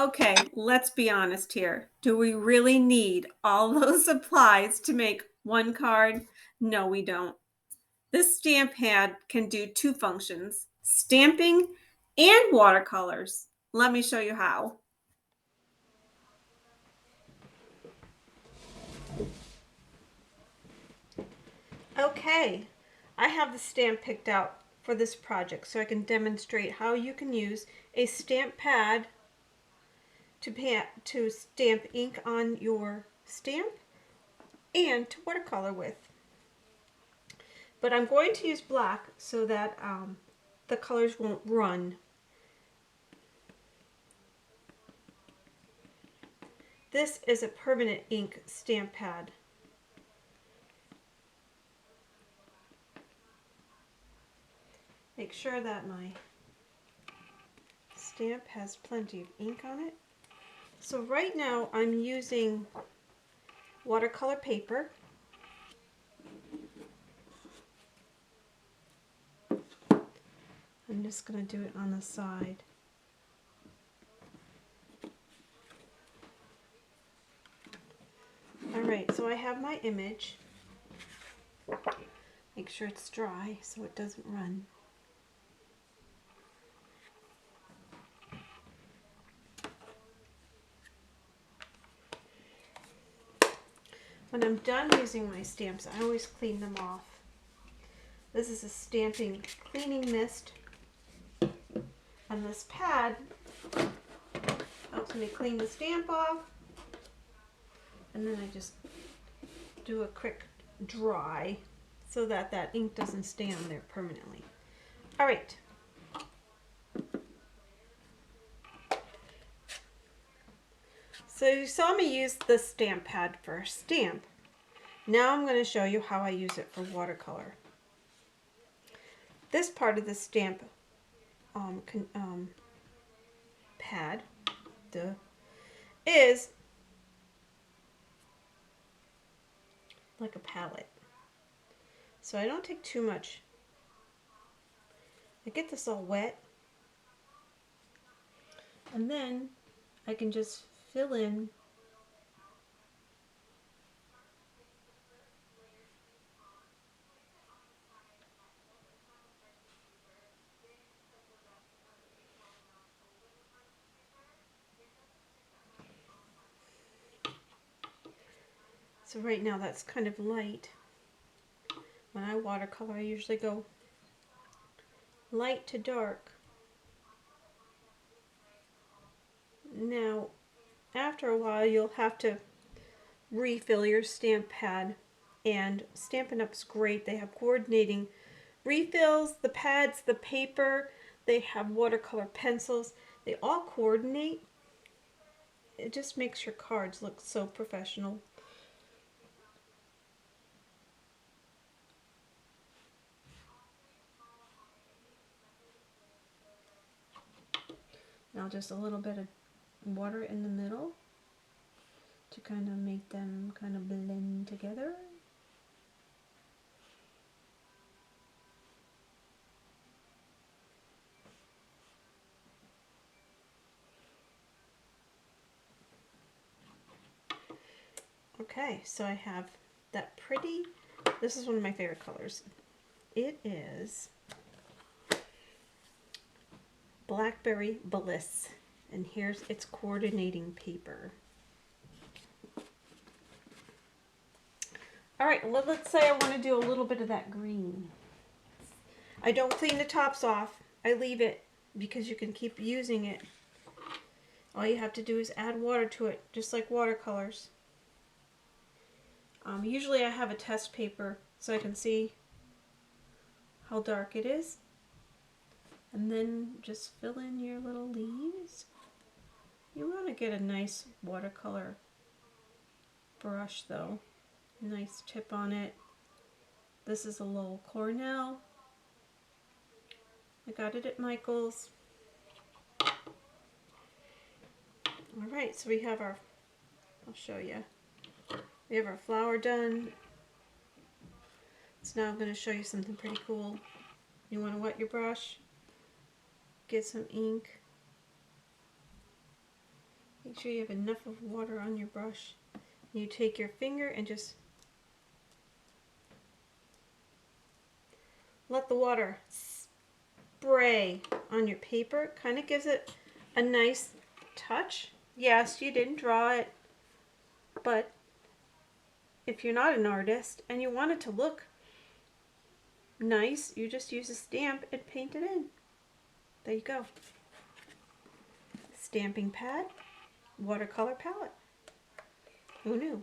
Okay, let's be honest here. Do we really need all those supplies to make one card? No, we don't. This stamp pad can do two functions, stamping and watercolors. Let me show you how. Okay, I have the stamp picked out for this project so I can demonstrate how you can use a stamp pad to stamp ink on your stamp and to watercolor with. But I'm going to use black so that the colors won't run. This is a permanent ink stamp pad. Make sure that my stamp has plenty of ink on it. So right now I'm using watercolor paper. I'm just going to do it on the side. Alright, so I have my image. Make sure it's dry so it doesn't run. When I'm done using my stamps, I always clean them off. This is a stamping cleaning mist. And this pad helps me clean the stamp off. And then I just do a quick dry so that that ink doesn't stay on there permanently. All right. So you saw me use the stamp pad for a stamp. Now I'm going to show you how I use it for watercolor. This part of the stamp pad is like a palette. So I don't take too much. I get this all wet. And then I can just fill in so right now that's kind of light. When I watercolor, I usually go light to dark. Now, after a while, you'll have to refill your stamp pad, and Stampin' Up's great. They have coordinating refills, the pads, the paper, they have watercolor pencils. They all coordinate. It just makes your cards look so professional. Now just a little bit of water in the middle to kind of make them kind of blend together. Okay, so I have that pretty, this is one of my favorite colors. It is Blackberry Bliss, and here's its coordinating paper. Alright, well, let's say I want to do a little bit of that green. I don't clean the tops off. I leave it because you can keep using it. All you have to do is add water to it, just like watercolors. Usually I have a test paper so I can see how dark it is. And then just fill in your little leaves. You want to get a nice watercolor brush though. Nice tip on it. This is a Lowell Cornell. I got it at Michael's. Alright, so we have our, I'll show you. We have our flower done. So now I'm going to show you something pretty cool. You want to wet your brush, get some ink, Make sure you have enough of water on your brush. You take your finger and just let the water spray on your paper. Kind of gives it a nice touch. Yes, you didn't draw it, but if you're not an artist and you want it to look nice, you just use a stamp and paint it in. There you go. Stamping pad, watercolor palette. Who knew?